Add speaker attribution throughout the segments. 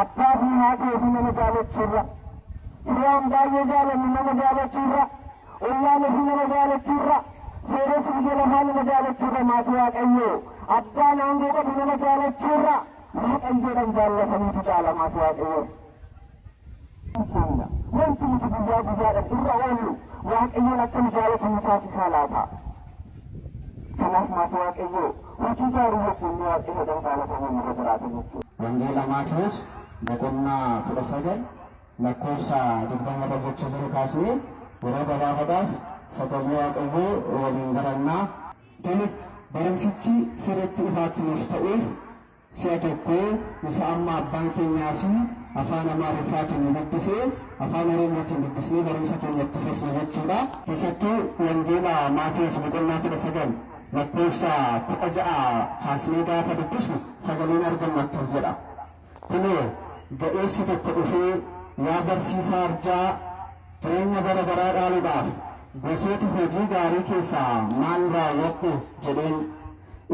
Speaker 1: abbaa fi haadha ofii nama jaalachuurra hiriyaan baay'ee jaalannu nama jaalachuurra ollaan ofii nama jaalachuurra seeressa biyya lafaa nama jaalachuurra maatii waaqayyoo abbaan aangoo qabu nama jaalachuurra waaqayyoodhaan jaallataniitu caala maatii waaqayyoo. Wanti nuti guyyaa guyyaadhaan irra oollu waaqayyoon akka nu jaalatu nu taasisaa laata. Kanaaf maatii waaqayyoo hojii gaarii wajjin waaqayyoodhaan jaalatamuu nurra jiraata jechuudha.
Speaker 2: Wangeela Maatewos boqonnaa 19 lakkoofsa 20 irra jechaa jiru kaasee yeroo gabaabaadhaaf sagalee waaqayyoo waliin barannaa. Barumsichi sirriitti ifaatti nuuf ta'uuf si'a tokko isa amma abbaan keenyaas afaan Amaariffaatiin dubbisee afaan Oromootiin dubbisnee barumsa keenya itti fufnu jechuudha. Keessattuu wangeela Maatewos boqonnaa 19 lakkoofsa 16 kaasnee gaafa dubbisnu sagaleen argamu akkas jedha. Kunoo ga'eessi tokko dhufee yaa barsiisaa arjaa jireenya bara baraa dhaaluudhaaf gosoota hojii gaarii keessaa maal raawwadhu jedheen.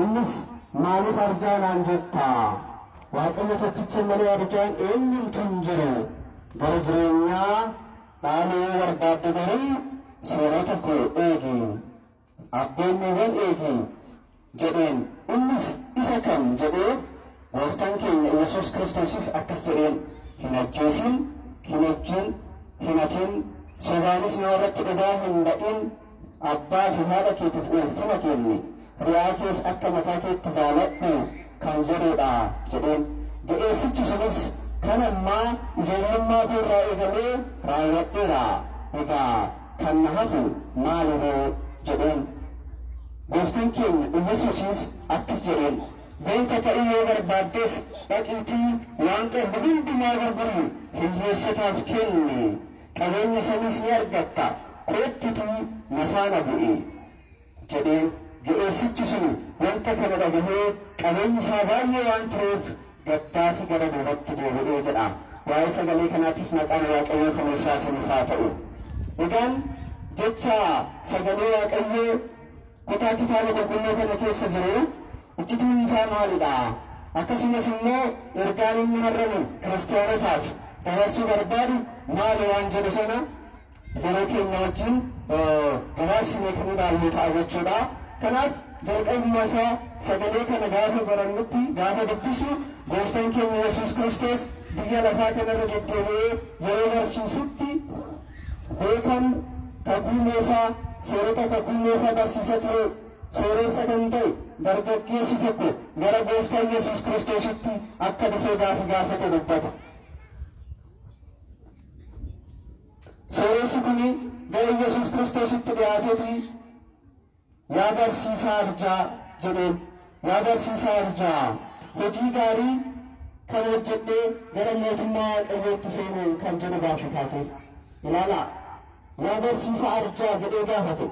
Speaker 2: Innis maaliif arjaa naan jetta? Waaqayyo tokkicha malee arjaan eenyutu hin jiru. Bara jireenyaa dhaaluu barbaadde garuu seerota koo eegi, abboommawwan eegi jedheen. Innis isa kam jedhee gooftaan keenya Yesuus Kiristoosis akkas jedheen, hin ajjeesin, hin ejjin, hin hatin, sobaanis namarratti dhugaa hin ba'in, abbaa fi haadha keetiif ulfina kenni, ri'aa kees akka mataa keetti jaaladhu kan jedhudha jedheen. Ga'eessichi sunis kan ammaa ijoollummaa koo irraa eegalee raawwadheera, egaa kan na hafu maaloo jedheen. Gooftaan keenya Yesuusis akkas jedheen, beeka ta'uu yoo barbaaddes dhaqiitii waan qabdu hundumaa gurguri hiyyeessotaaf kenni, qabeenya saniis ni argatta, kottuutii na faana bu'i jedheen. Ga'eessichi sun wanta kana dhagahee qabeenyi isaa baay'ee waan tureef gaddaati gara duubatti deebi'ee jedha. Waa'ee sagalee kanaatiif maqaan waaqayyoo kan ulfaataniif haa ta'u. Egaan jecha sagalee waaqayyoo kutaa kitaaba qulqulluu kana keessa jiru iccitiin isaa maalidha? Akkasumas immoo ergaan inni har'amu kiristaanotaaf dabarsuu barbaadu maali waan jedhu sana yeroo keenya wajjin gabaabsinee kan ilaallu ta'a jechuudha. Kanaaf jalqabuma isaa sagalee kana gaafa barannutti gaafa dubbisnu gooftaan keenya Yesuus Kiristoos biyya lafaa kanarra deddeebi'ee yeroo barsiisutti beekan kakuu moofaa seerota kakuu moofaa barsiisa ture. Sooressa kan ta'e dargaggeessi tokko gara gooftaan Yesuus Kiristoositti akka dhufee gaafate dubbata. Sooressi kuni gara Yesuus Kiristoositti dhiyaateeti yaa barsiisaa arjaa jedheen. Yaa barsiisaa arjaa hojii gaarii kan hojjedhee gara mootummaa waaqayyootti seenu kan jedhu gaafa kaaseef. Ilaalaa, yaa barsiisaa arjaa jedhee gaafate.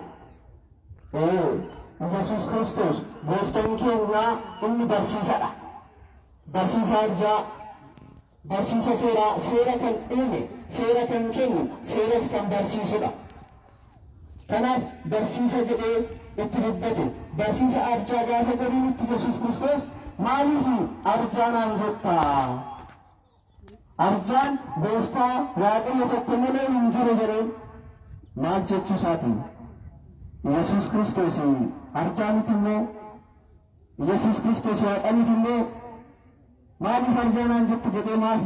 Speaker 2: Yesuus Kiristoos gooftaan keenya inni barsiisadha. Barsiisaa arjaa, barsiisa seeraa, seera kan uume, seera kan kennu, seeras kan barsiisudha. Kanaaf barsiisa jedhee itti dubbate. Barsiisa arjaa gaafa jedhanitti Yesuus Kiristoos maaliif arjaa naan jetta? Arjaan gooftaa waaqayyo tokko malee hin jiru jedheen. Maal jechuu isaati? Yesuus Kiristoos arjaa miti immoo? Yesuus Kiristoos waaqa miti immoo? Maaliif arjaa naan jetta jedhee maaf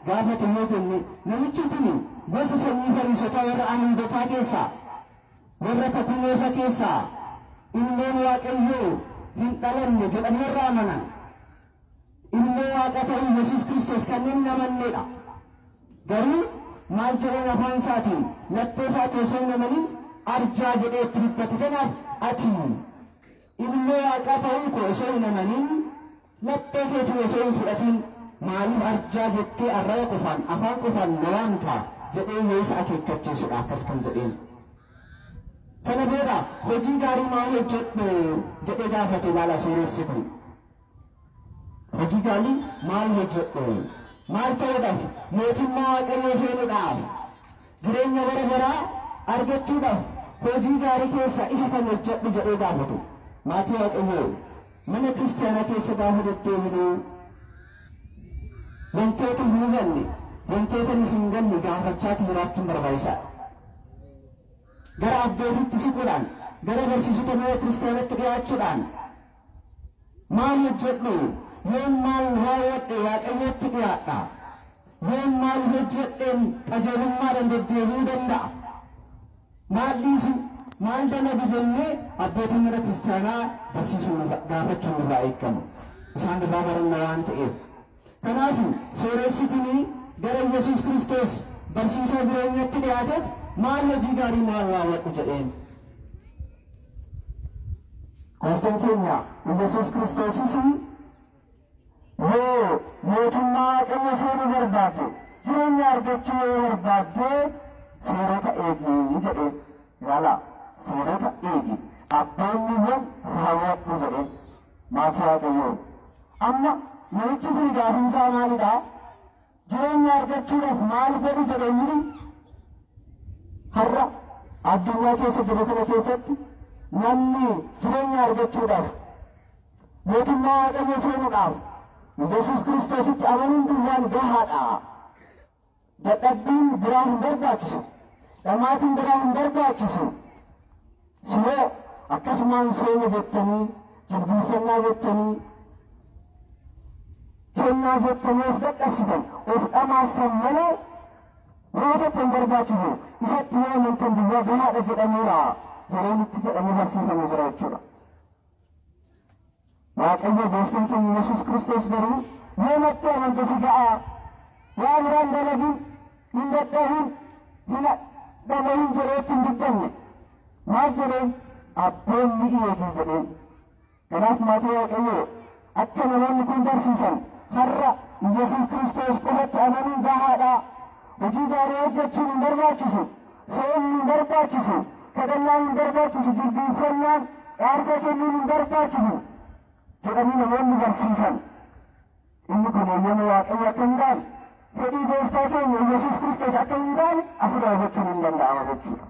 Speaker 2: gaafate yoo jenne, namichi kun gosa sanyii Fariisotaa warra Ayihuudotaa keessaa, warra kakuu moofaa keessaa ilmoon waaqayyoo hin dhalanne jedhamee irraa amanan. Ilmoo waaqa ta'uu Yesuus Kiristoos kanneen hin amannedha. Garuu maal jedheen afaan isaatiin laphee isaatti osoo hin amanin arjaa jedhee itti dubbate. Kanaaf ati ilmoo waaqa ta'uu koo osoo hin amanin laphee keetiin osoo hin fudhatin maaliif arjaa jettee arraba qofaan afaan qofaan na waamta jedhee yoo isa akeekkachiisudha akkas kan jedheen. Sana booda hojii gaarii maal hojjedhu jedhee gaafate. Ilaala sooressi kun hojii gaarii maal hojjedhu? Maal ta'uudhaaf? Mootummaa waaqayyoo seenuudhaaf, jireenya bara baraa argachuudhaaf hojii gaarii keessa isa kan hojjedhu jedhee gaafate. Maatii waaqayyoo mana kiristaanaa keessa gaafa deddeebinu wantoota hin galle wantoota hin galle gaafachaati jiraachuun barbaachisaadha. Gara abbootitti siquudhaan gara barsiisota mana kiristaanatti dhiyaachuudhaan maal hojjedhu yoon maal raawwadhe waaqayyotti dhiyaadha yoon maal hojjedheen qajeelummaadhaan deddeebi'uu danda'a maal dhiisu maal dalagu jennee abbootiin mana kiristaanaa barsiisuun gaafachuun irraa eegamu isaan irraa baranna waan ta'eef. Kanaafu sooressi kuni gara Yesuus Kiristoos barsiisaa jireenyatti dhiyaateef maal hojii gaarii maal raawwadhu jedheen.
Speaker 1: Gooftaan keenya Yesuus Kiristoosis yoo mootummaa Waaqayyo seenuu barbaadde jireenya argachuu yoo barbaadde seerota eegi jedheen. Yaala seerota eegi abboonniiwwan raawwadhu jedheen maatii Waaqayyoo. Amma namichi kun gaafiin isaa maalidha? Jireenya argachuudhaaf maal godhu jedhanii har'a addunyaa keessa jiru kana keessatti namni jireenya argachuudhaaf mootummaa Waaqayyo seenuudhaaf Yesuus Kiristoositti amanuun duwwaan gahaadha. Dadhabbiin biraa hin barbaachisu. Dhamaatiin biraa hin barbaachisu. Siroo akkasumaan sooma jettanii jilbiifannaa jettanii kennaa jettanii of dadhabsitan of dhamaastan malee waa tokko hin barbaachisu. Isatti yoo amantan duwwaa gahaadha jedhameera yeroo itti jedhamee barsiifamee jira jechuudha. Waaqayyo gooftaan keenya Yesuus Kiristoos garuu yoo natti amante si ga'a waa biraan dalagin hin dadhabin hin dhagahin jedheetti hin dubbanne maal jedheen abboonni eegi jedheen. Kanaaf maatii Waaqayyo akka namoonni kun barsiisan har'a Yesuus Kiristoos qofatti amanuun gahaadha. Hojii gaarii hojjechuun hin barbaachisu. Soomni hin barbaachisu. Kadhannaan hin barbaachisu. Jilbiifannaan aarsaa kennuun hin barbaachisu jedhanii namoonni barsiisan. Inni kun eeyyama Waaqayyo akka hin taane fedhii gooftaa keenya Yesuus Kiristoos akka hin taane asirraa hubachuun hin danda'ama jechuudha.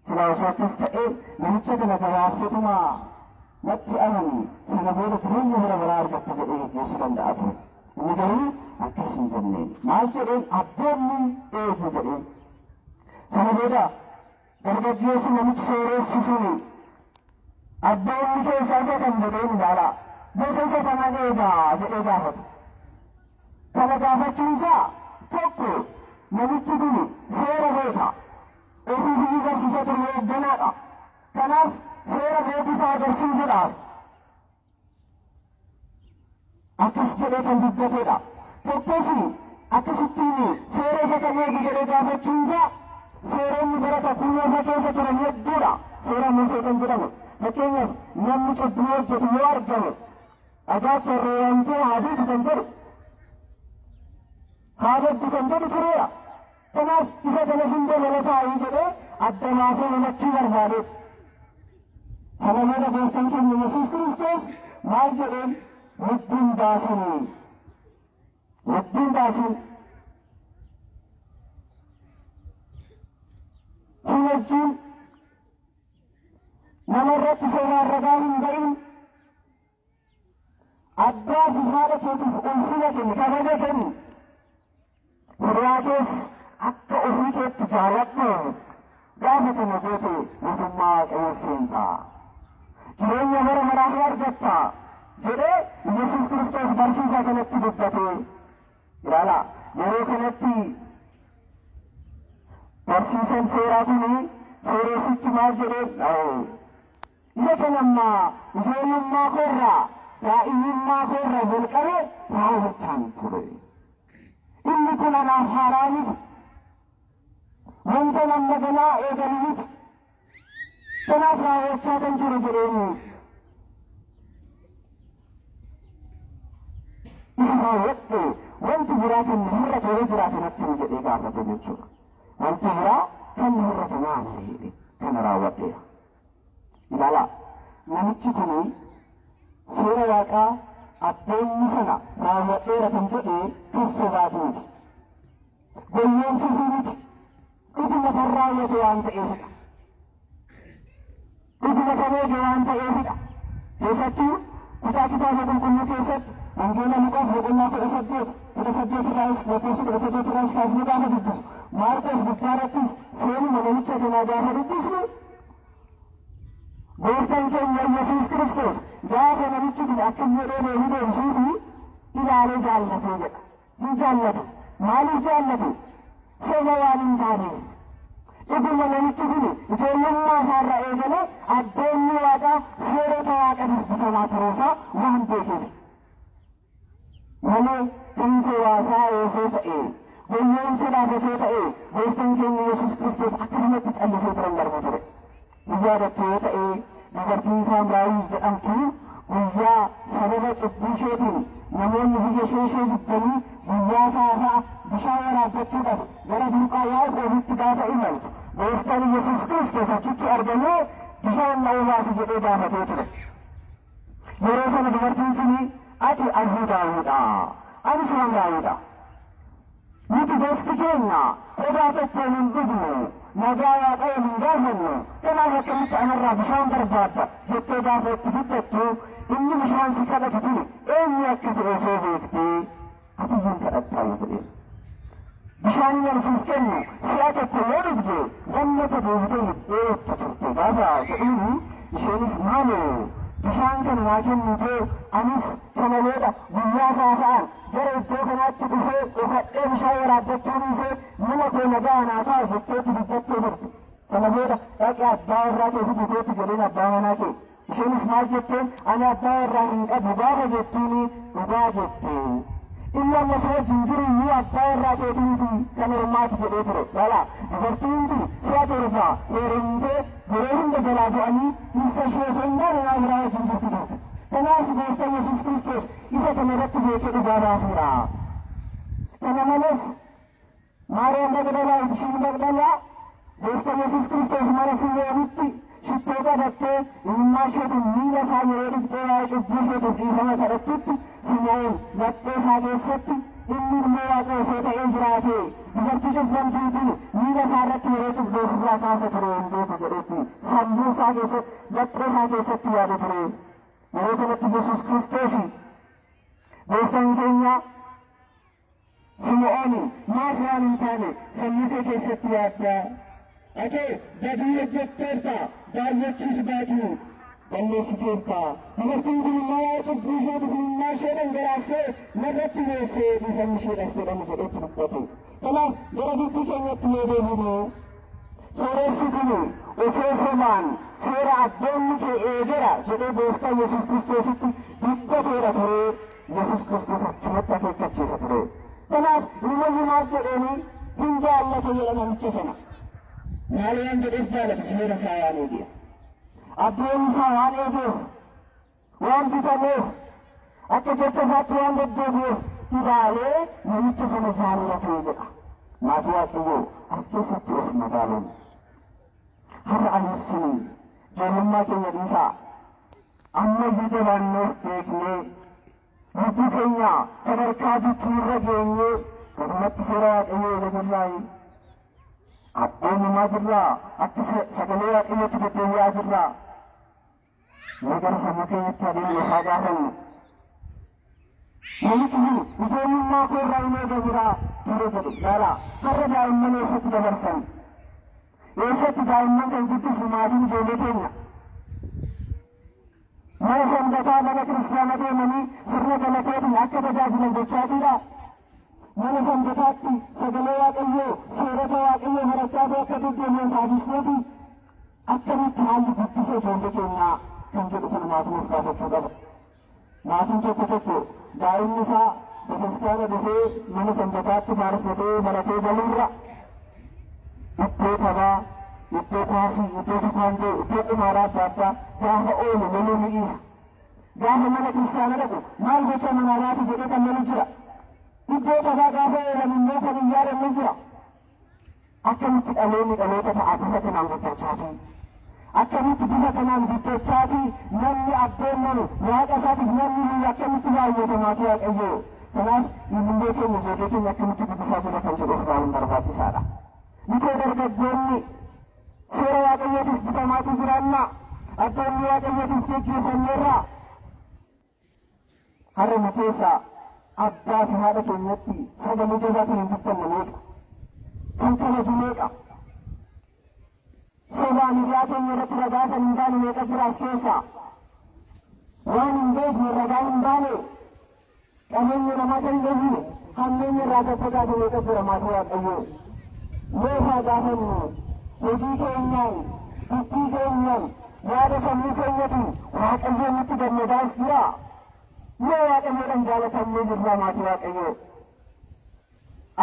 Speaker 1: Silaa osoo akkas ta'ee namicha kana gabaabsatuma natti amani sana booda jireenya bara baraa argatta jedhee geggeessuu danda'a ture. Inni garuu akkas hin jenneen maal jedheen abboonni eegu jedheen. Sana booda dargaggeessi namichi sooressi suni abboonni keessaa isa kan jedheen ilaala gosa isa kanan eegaa jedhee gaafate. Kana gaafachuun isaa tokko namichi kun seera beeka ofii biyyi barsiisa ture hoogganaadha. Kanaaf seera beekuusaa agarsiisuudhaaf akkas jedhee kan dubbatedha. Tokkos akkasittiin seera isa kan eegu jedhee gaafachuun isaa seeronni bara kakuu lafa keessa turan hedduudha. Seera Musee kan jedhamu fakkeenyaaf namni cubbuu hojjetu yoo argame dhagaatti harreeyamtee haa duutu kan jedhu haa daddu kan jedhu tureera. Kanaaf isa kanas hin dabalataa'ii jedhee adda baasee namatti barbaade. Sana booda gooftaan keenya Yesuus Kiristoos maal jedheen lubbuun baasin hin wajjin namarratti seeraan ragaa hin ba'in abbaa fi haadha keetiif ulfina kenni kabaja kenni hiriyaa kees akka ofii keetti jaaladhu gaafa kana goote mootummaa Waaqayyoo seenta jireenya bara baraa hin argatta jedhee Yesuus Kiristoos barsiisaa kanatti dubbate. Ilaala yeroo kanatti barsiisan seeraa kuni sooressichi maal jedhee isa kanammaa ijoollummaa koorraa daa'imummaa koorraa jalqabee raawwachaan ture. Inni kun anaaf haaraa miti. Wanta nama ganaa eegalu miti. Kanaaf raawwachaa kan jiru jedheenyu. Isa raawwadhe wanti biraa kan irra tolee jiraate natti hin jedhee gaafate jechuudha. Wanti biraa kan irra tolaan jedhe kana raawwadheera. Ilaala namichi kun seera Waaqaa abboonni sana raawwadheera kan jedhee kan sobaatu miti. Gowwoomsuuf miti. Dhuguma kan raawwate waan ta'eefidha. Dhuguma kan eege waan ta'eefidha. Keessattuu kutaa kitaaba qulqulluu keessatti wangeela Luqaas boqonnaa 18 18 irraas lakkoofsa 18 irraas kaasnee gaafa dubbisu Maarqos gubbaarrattis seenuma namicha kanaa gaafa dubbisnu gooftaan keenya Yesuus Kiristoos gaafa namichi kun akkas jedhee deebii deebisuu fi ilaalee jaallatee jedha. Hin jaallatu. Maaliif jaallatu? Soba waan hin taaneef. Dhuguma namichi kun ijoollummaa isaarraa eegalee addeenyi waaqaa seerota waaqa dubbatamaa turuusaa waan beekeef. Malee kan sowaasaa osoo ta'ee gowwoomsa dhaabasoo ta'ee gooftaan keenya Yesuus Kiristoos akkasumatti callisee turan darbu ture. Guyyaa dattoo ta'ee dubartiin Saamraawii jedhamtu guyyaa sababa cubbuu isheetiin namoonni biyya ishee jibbanii guyyaa saafaa bishaan waraabbachuudhaaf gara duuqaa Yaaqoobitti gaafa imaltu gooftaan Yesuus Kiristoos achitti argamee bishaan na obaasi jedhee gaafatee ture. Yeroo sana dubartiin suni ati Ayhuudaawudha, ani Saamraawudha. Nuti gosti keenya qodaa tokkoon hin dhugnu, nagaa Waaqa waliin gaafannu, kanaaf akkamitti anarraa bishaan barbaadda jettee gaafa itti dubbattu inni bishaan si kadhatu kun eenyu akka ta'e osoo beektee ati iyyuu kadhattaa jedheen. Bishaan inni siif kennu si'a tokko yoo dhugde lammata deebitee hiddee itti turte gaafa jedhuuni isheenis maaloo bishaan kana naa kennitee anis kana leedha guyyaa saafa'an gara iddoo kanaatti dhufee dhokadhee bishaan waraabbachuun isee mana koo nagaa naa taa'u jetteetti dubbattee jirti. Sana booda dhaqee abbaa warraa kee fiduuteetti jedheen abbaa manaa kee. Isheenis maal jetteen ani abbaa warraa hin qabu gaafa jettuuni dhugaa jette. Inni amma si wajjin jiru iyyuu abbaa warraa keetiinti kan hirmaati jedhee ture. Wala dubartiin kun si'a torba heerumtee yeroo hunda jalaa bu'anii dhirsa ishee osoo hin taane naa biraa wajjin jirti turte. Kanaaf gooftaan Yesuus Kiristoos isa kana irratti beekee dhugaa baaseera. Kana malees Maariyaam Magdalaa'iti isheen Magdalaa gooftaan Yesuus Kiristoos mana Simoonitti shittoo qabattee ilmaa isheetiin miila isaa yeroo dhiqxee waa'ee cubbuu isheetiif dhiifama kadhattutti Simoon laphee isaa keessatti inni ilmoo Waaqa osoo ta'ee jiraate dubartii cubbamtuu kun miila isaa irratti yeroo cubbuu ofirraa kaasa ture hin beeku jedhetti sammuu isaa keessatti laphee isaa keessatti yaada ture. Yeroo kanatti Yesuus Kiristoos gooftaan keenya Simo'ooni maaf waan hin taane sammuu kee keessatti yaaddaa ati badii hojjetteerta baay'achuus baatu balleessiteerta. Dubartiin kun immoo cubbuu isheetiif ilmaa ishee dhangalaastee narratti meessee dhiifamni isheedhaaf jedhamu jedhetti dubbate. Kanaaf gara dubbii keenyatti yoo deebinu sooressi kun osoo sobaan seera abboommii kee eegera jedhee gooftaan Yesuus Kiristoositti dubbateera ture. Yesuus Kiristoos achumatti akeekkachiisa ture. Kanaaf namoonni maal jedhanii hin jaallate jedha namicha sana. Maal waan jedheef jaalate seera isaa waan eegeef. Abboommii isaa waan eegeef, waan bitameef, akka jecha isaatti waan deddeebi'eef ilaalee namicha sana jaallatee jedha. Maatii Waaqayyoo as keessatti of madaalan. Har'a anuusin ijoollummaa keenya dhiisaa amma iyyuu jabaannoof beeknee lubbuu keenya sadarkaa bittiirra geenyee dhugumatti seera Waaqayyoo eega jirraayi. Abboomumaa jirraa akka sagalee Waaqayyootti deddeebi'aa jirraa. Yoo gara sammuu keenyatti adeemne haa gaafannu. Namichi kun ijoollummaa koo irraa hin eega jiraa ture jedhe laala har'a daa'imman eessatti dabarsan. Eessatti daa'imman kan guddisnu maatiin ijoollee keenya. Mana sanbataa mana kiristaanaa deemanii sirna galateetiin akka tajaajilan gochaatiidha. Mana sanbataatti sagalee Waaqayyoo seerota Waaqayyoo barachaa fi akka deddeebi'an taasisneeti akkamitti haalli guddisa ijoollee keenyaa kan jedhu sana maatiin of gaafachuu qaba. Maatiin tokko tokko daa'imni isaa bataskaana dhufee mana sanbataatti faarfatee baratee galuurra iddoo taphaa, iddoo kuwaasii, iddoo tukaandoo, iddoo qumaaraa adda addaa gaafa oolu loluu ni dhiisa. Gaafa mana kiristaana dhaqu maal gocha manaa laatu jedhee kan lolu jira. Iddoo taphaa gaafa oolan immoo kan hin yaadanne jira. Akkamitti dhaloonni dhaloota ta'a bifa kanaan guddachaatii. Akkamitti bifa kanaan guddachaatii namni abboommanu waaqa isaatiif namni akkamitti baay'ata maatii Waaqayyoo. Kanaaf ijoollee keenya ijoollee keenya akkamitti guddisaa jira kan jedhu baay'een barbaachisaadha. Nikoo dargaggoonni seera Waaqayyootiif bitamaatii jiraannaa abboommii Waaqayyootiif geggeeffanneerraa har'a nu keessaa abbaa fi haadha keenyatti sagalee jabaa kan hin dubbanne meeqa? Kan kabaju meeqa? Sobaan irraa keenya irratti ragaa kan hin baane meeqa jira as keessaa? Waan hin beekne ragaa hin baane qabeenya namaa kan hin gahine hammeenya irraa gabbataatu meeqa jira maatii Waaqayyoo? Meeqaa gaafannu hojii keenyaan, dubbii keenyaan, yaada sammuu keenyatiin Waaqayyoon nutti gammadaas jira. Yoo Waaqayyoodhaan jaalatamnee jirra maatii Waaqayyoo.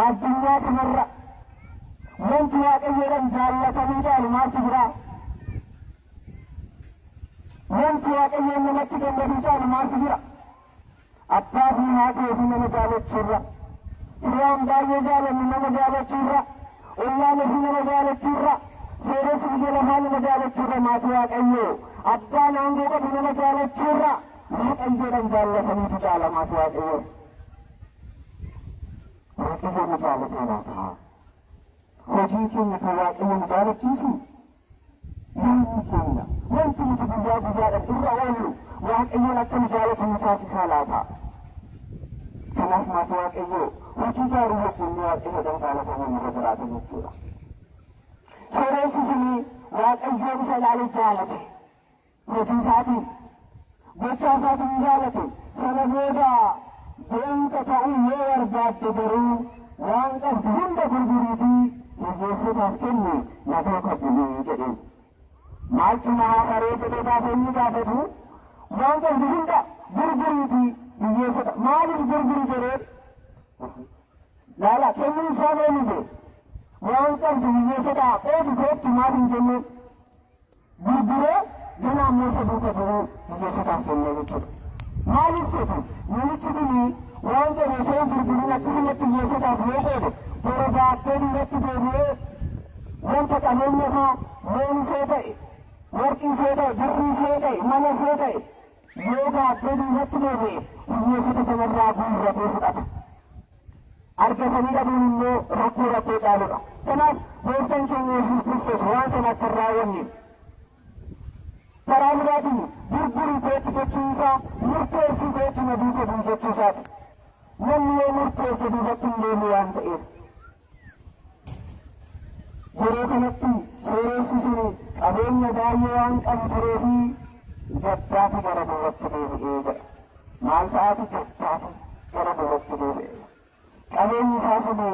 Speaker 1: Addunyaa kanarra wanti Waaqayyoodhaan jaalatamuu caalu maaltu jira? Wanti Waaqayyoon namatti gammaduu caalu maaltu jira? Abbaa fi haadha ofii nama jaalachuurra, hiriyaan baay'ee jaalannu nama jaalachuurra, ollaan ofii nama jaalachuurra, sooressi biyya lafaa nama jaalachuurra maatii Waaqayyoo. Abbaan aangoo qabu nama jaalachuurra Waaqayyoodhaan jaalatamiitu caala maatii Waaqayyoo. Waaqayyoon nu jaalatee laata? Hojii keenya kan Waaqayyoon nu jaalachiisu yaadni keenya wanti nuti guyyaa guyyaadhaan irra oollu Waaqayyoon akka nu jaalatamu taasisaa laata? Kanaaf maatii Waaqayyoo hojii gaarii hojjennee Waaqayyoodhaan jaalatamuu nurra jiraata jechuudha. Sooressi suni Waaqayyoon isa ilaalee jaalate hojii isaatiin gocha isaatiin jaalate sana booda beenta ta'uu yoo barbaadde garuu waan qabdu hunda gurguriitii hiyyeessotaaf kenni nagaa qabduu jedheen. Maaltu nahaa qaree jedhee gaafa inni gaafatu waan qabdu hunda gurguriitii hiyyeessota maaliif gurguri jedhee laala kennuu isaa meelite waan qabdu hiyyeessota qoodi kootti maaf hin jenneen gurguree gana ammoo isa duuka duruu hiyyeessotaaf kennee jechuudha. Maaliif seetu namichi kuni waan jedhe osoo hin gurgurin akkasumatti hiyyeessotaaf yoo qoode bora baattee duratti deebi'ee wanta qabeenya isaa loon isee ta'e warqii isee ta'e birrii isee ta'e mana isee ta'e yoo baattee duratti deebi'e hiyyeessota sanarraa guurratee fudhata. Argatanii dhabuun immoo rakkoo caaludha. Kanaaf gooftaan keenya Yesuus Kiristoos waan sana akka hin raawwanneef karaa biraatiin gurgurii kootti jechuu isaa murteessii kootti na duuka bu'u jechuu isaati. Namni yoo murteesse duubatti hin deemu waan ta'eef. Yeroo kanatti sooressi suni qabeenya baay'ee waan qabu turee fi gaddaati gara duubatti deebi'ee jedha. Maal ta'aati gaddaati gara duubatti deebi'ee. Qabeenyi isaa suni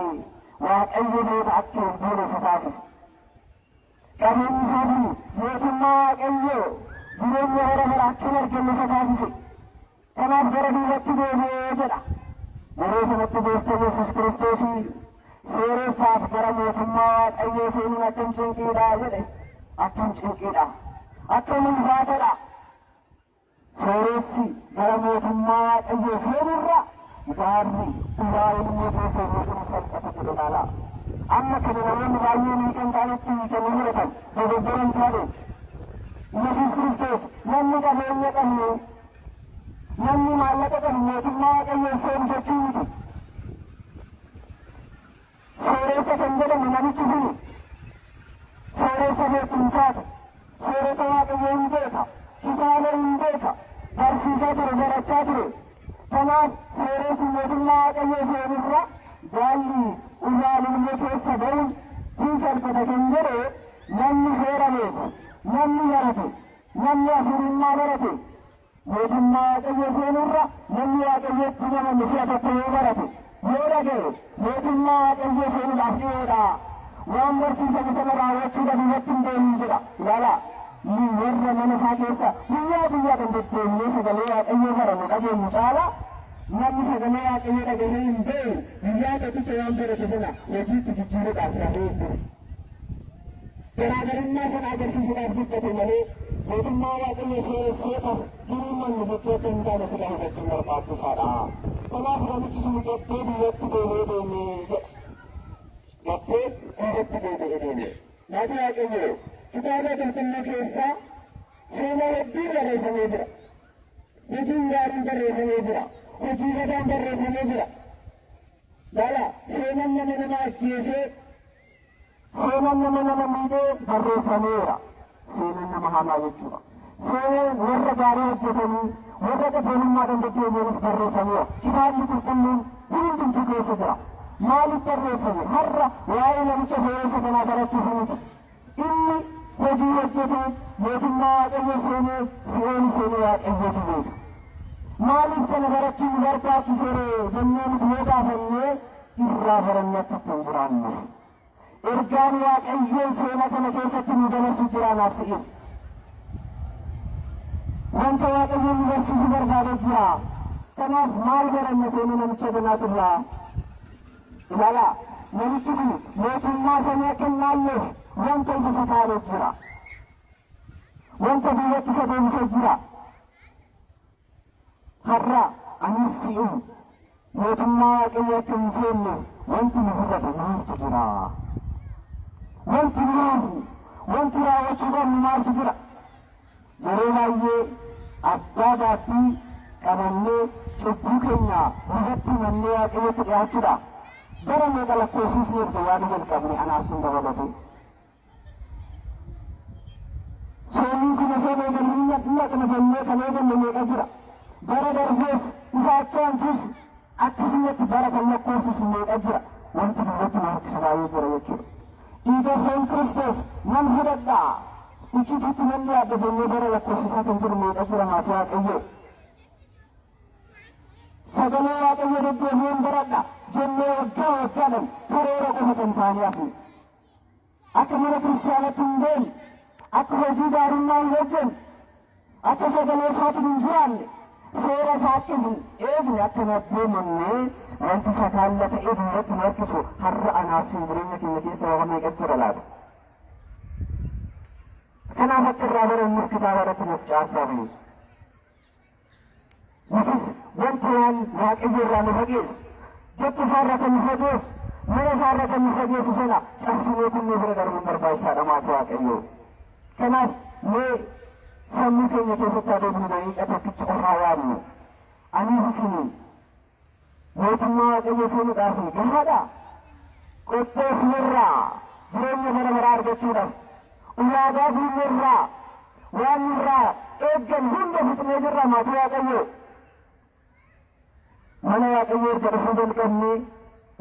Speaker 1: Waaqayyo booda akka hin buune isa taasise. Qabeenyi isaa suni mootummaa Waaqayyoo jireenya bara bara akka hin arganne isa taasise. Kanaaf gara duubatti deebi'ee jedha. Yeroo sanatti gooftaan Yesuus Kiristoos sooressaaf gara mootummaa Waaqayyoo seenuun akkam cinqiidha jedhe. Akkam cinqiidha. Akkam ulfaatadha. Sooressi gara mootummaa Waaqayyoo seenurra gaarri dhugaa ilmoo keessa hin salphatu jedhe laala. Amma kana namoonni baay'een hiikan ta'anitti hiikanii mul'atan dogoggoran taane. Yesuus Kiristoos namni qabeenya qabnu namni maallaqa qabu mootummaa Waaqayyoo seenu jechuu miti. Sooressa kan jedhamu namichi suni sooressa beekumsaati. Seerota Waaqayyoo hin beeka, kitaaba hin beeka, barsiisaa ture, barachaa ture. Kanaaf sooressi mootummaa Waaqayyoo seenurra gaalli uraan ilmoo keessa ba'uun hin salphata kan jedhe namni seera beeku, namni barate, namni afurummaa barate mootummaa Waaqayyoo seenurra namni Waaqayyootti namanni si'a tokko yoo barate yoo dhaga'e mootummaa Waaqayyoo seenuudhaaf dhiyoodha. Waan barsiifame sana raawwachuu dhabuudatti hin deemin jedha. Ilaala warra mana isaa keessa guyyaa guyyaadhaan deddeebi'ee sagalee Waaqayyoo baranu dhageenyu caala namni sagalee Waaqayyoo dhagahee hin beeku guyyaa tokkicha waan barate sana hojiitti jijjiiruudhaaf rafee hin jiru. Garaagarummaa sana agarsiisuudhaaf dubbate malee mootummaa Waaqayyoo sooresseetaaf durii manni jettee akka hin taane sila hubachuun barbaachisaadha. Kanaaf namichi sun gabbee biyyatti deemee deemee jedha. Gabbee biyyatti deemee deemee. Maatii Waaqayyoo kitaaba qulqulluu keessaa seenaa hedduu barreeffamee jira. Hojiin gaariin barreeffamee jira. Hojii gadaan barreeffamee jira. Laala seenaan nama ajjeesee seenaan nama miidhee barreeffameera. Seenaan nama hamaa jechuudha. seeneen warra gaarii hojjetanii warra qajeelummaa dandeenyeenis barreeffameera. Kitaabni qulqulluun hundumtuu keessa jira. Maaliif barreeffame? Har'a waa'ee namicha seenessa kanaa barachuuf miti. Inni hojii hojjetee mootummaa Waaqayyo seenee si'oon seenee Waaqayyotu beeka. Maaliif kana barachuun barbaachisee jennee nuti yoo gaafannee irraa barannee akka ittiin jiraannu. Ergaan Waaqayyoon seenaa kana keessatti nu dabarsu jiraanaaf si'in. Wanta Waaqayyoon nu barsiisu barbaadee jira. Kanaaf maal baranna seenaa namicha kanaatirraa? Ilaalaa, namichi kun mootummaa samii akka hin laalleef wanta isa sakaalee jira. Wanta biyyatti isa deebisee jira. Har'a aniif si'in mootummaa Waaqayyoo akka hin seenne wanti nu hubatu maaltu jira? Wanti naafu, wanti raawwachuu qabnu maaltu jira? Yeroo baay'ee abbaa gaabbii qabannee cubbuu keenya hubatti mannee Waaqayyotti dhiyaachuudha. Bara meeqa lakkoofsisni erga yaada jalqabne anaaf sin dabalate. Sooniin kun osoo eegalanii naqna jennee kan eegalle meeqa jira? Bara darbees isa achaantus akkasumatti bara kan lakkoofsisu meeqa jira? Wanti duratti nu harkisu baay'ee jira jechuudha. Dhiiga foon Kiristoos nan fudhadhaa. Icciitti namni yaadda jennee bara lakkoofsisaa kan jiru meeqa jira maatii Waaqayyoo? Sagalee Waaqayyoo deddeebi'een baradha jennee waggaa waggaadhaan karoora qofa kan taanee hafne. Akka mana kiristaanatti hin deemne, akka hojii gaarummaa hin hojjenne, akka sagalee isaatiin hin jiraanne, seera isaatti hin eegne akka nabboomannee wanti sakaalla ta'ee duratti nu harkisu har'a anaaf sin jireenya keenya keessa waa meeqa jira laata? Kanaaf akka irraa barannuuf kitaaba irratti nuuf caafame. Nutis wanta waan Waaqayyo irraa nu fageessu, jecha isaarraa kan nu fageessu, mana isaarraa kan nu fageessu sana cabsinee kun nu bira darbuun barbaachisaadha maatii Waaqayyoo. Kanaaf mee sammuu keenya keessatti adeemnu daqiiqa tokkicha qofaa yaadnu. Aniif isinii mootummaa Waaqayyo seenuudhaaf gahaadha. Qophoofnerraa jireenya bara baraa argachuudhaaf ulaagaa guunnirraa waan nurraa eeggan hunda fixnee jirra maatii Waaqayyoo. Mana Waaqayyoo erga dhufuu jalqabne,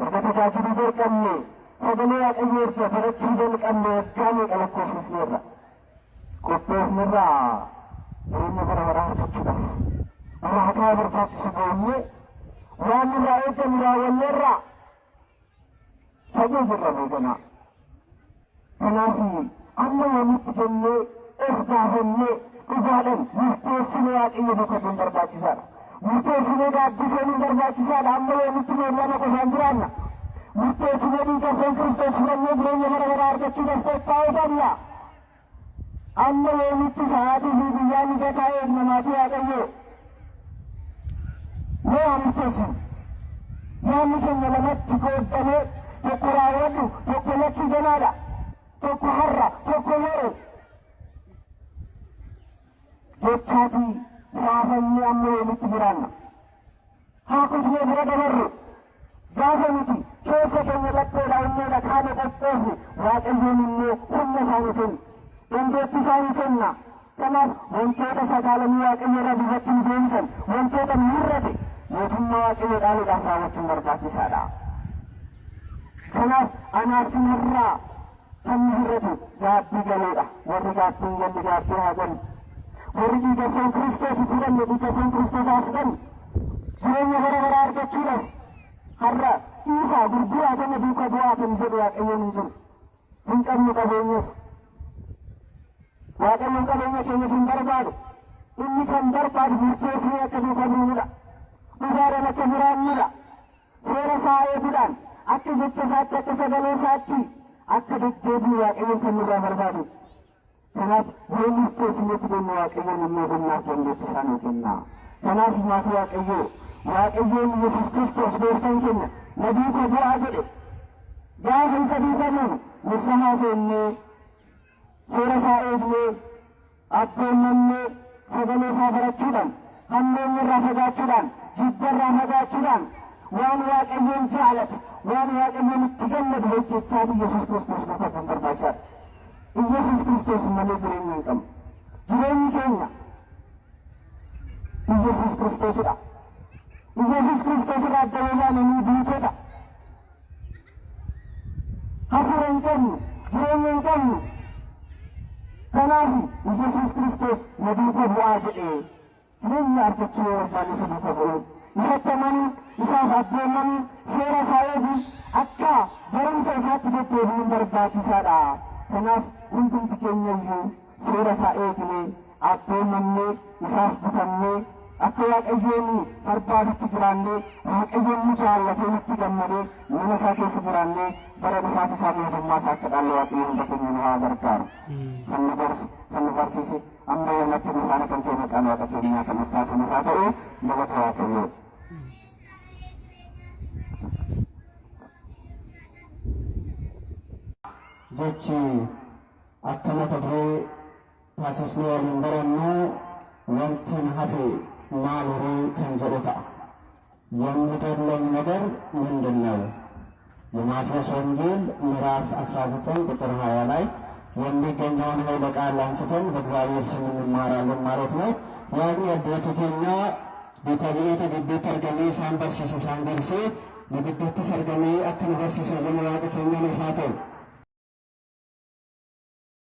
Speaker 1: erga tajaajiluu jalqabne, sagalee Waaqayyoo erga barachuu jalqabne waggaa meeqa lakkoofsisneerra. Qophoofnerraa jireenya bara baraa argachuudhaaf ulaagaa barbaachisu goonee waan nurraa eeggan raawwanneerra fagoo jirra beekanaa. Kanaaf amma yoomitti jennee of gaafannee dhugaadhaan murteessinee Waaqayyo boqotuun barbaachisaadha. Murteessinee gaabbiseen barbaachisaadha. Amma yoomitti meellama qofaan jiraanna. Murteessinee dhiiga foon Kiristoos fudhannee jireenya bara baraa argachuudhaaf qophaa'uu qabna. Amma yoomitti sa'aatii fi guyyaa mijataa eegna maatii Waaqayyoo. Mee haa murteessinu. Yaadni keenya lamatti qoodamee tokko raawwadhu, tokko lakkii ganaadha. Tokko har'a, tokko yeroo jechaatii raafannee amma yoomitti jiraanna. Haa kutnee bira dabarru. Gaafa nuti keessa keenya lakkoodhaa inneedha kaane qophoofne Waaqayyoon immoo humna isaanii kenna. Dandeettii isaanii kenna. Kanaaf wantoota sagaalamii Waaqayyo irra duubatti nu deebisan, wantoota nu hir'ate mootummaa Waaqayyoo dhaaluudhaaf raawwachuun barbaachisaadha. Kanaaf anaaf sin irraa kan nu hir'atu gaabbii galeedha. Warri gaabbii hin galle gaabbii haa galu. Warri dhiiga foon Kiristoos fudhanne dhiiga foon Kiristoos haa fudhanne. Jireenya bara baraa argachuudhaaf har'a isaa gurguraa sana duuka bu'aa kan jedhu Waaqayyoon hin jiru. Hin qabnu qabeenyas. Waaqayyoon qabeenya keenyas hin barbaadu. Inni kan barbaadu murteessinee akka duuka buunudha. Dhugaadhaan akka jiraannudha. Seera isaa eeguudhaan akka jecha isaatti akka sagalee isaatti akka deddeebiin Waaqayyoon kan nurraa barbaadu. Kanaaf yoo murteessineetti deemnu Waaqayyoon immoo humnaaf dandeettii isaa nuu kenna. Kanaaf maatii Waaqayyoo Waaqayyoon Yesuus Kiristoos gooftaan keenya na duuka bu'aa jedhe. Gaafa isa duuka buunu nissamaa seennee seera isaa eegnee abboonnannee sagalee isaa barachuudhaan hammeenya irraa fagaachuudhaan jibba irraa fagaachuudhaan waan Waaqayyoon jaalatu waan Waaqayyoon itti gammadu hojjechaatu Yesuus Kiristoos duuka bu'uun barbaachisaadha. Yesuus Kiristoos malee jireenya hin qabnu. jireenyi keenya Yesuus Kiristoosidha. Yesuus Kiristoosidha adda baafnee duutota. Hafuura hin qabnu, jireenya hin qabnu. Kanaaf Yesuus Kiristoos na duukaa bu'aa jedhee jireenya argachuu yoo barbaanne isa duukaa bu'uu isatti amanuu, isaaf abboomamuu, seera isaa eeguu akka barumsa isaatti deddeebi'uun barbaachisaadha. Kanaaf hundumti keenya iyyuu seera isaa eegnee abboomamnee isaaf butamnee akka Waaqayyoon barbaadutti jiraannee Waaqayyoon nu jaallatee nutti gammadee mana isaa keessa jiraannee bara dhufaati isaa mootummaa isaa akka dhaalle Waaqayyo hunda keenya nu haa gargaaru. Kan nu barsiise amma yommatti nu faana kan ta'e maqaan Waaqa keenyaa kan ulfaatu haa ta'u galata Waaqayyoo.
Speaker 2: Jechi akka mata duree taasisnee waliin barannu wanti na hafe maal horii kan jedhu ta'a። የሚጎድለኝ ነገር ምንድን ነው? የማቴዎስ ወንጌል ምዕራፍ 19 ቁጥር 20 ላይ የሚገኘውን ኃይለ ቃል አንስተን በእግዚአብሔር ስም እንማራለን ማለት ነው። ያግኒ አደቱ ኬኛ ቢከቢየተ ግቤት አርገኔ ሳን በርሲሰ ሳን ገርሴ በግቤት ሰርገኔ አክን በርሲሰ ለመዋቅ ኬኛ ነፋተው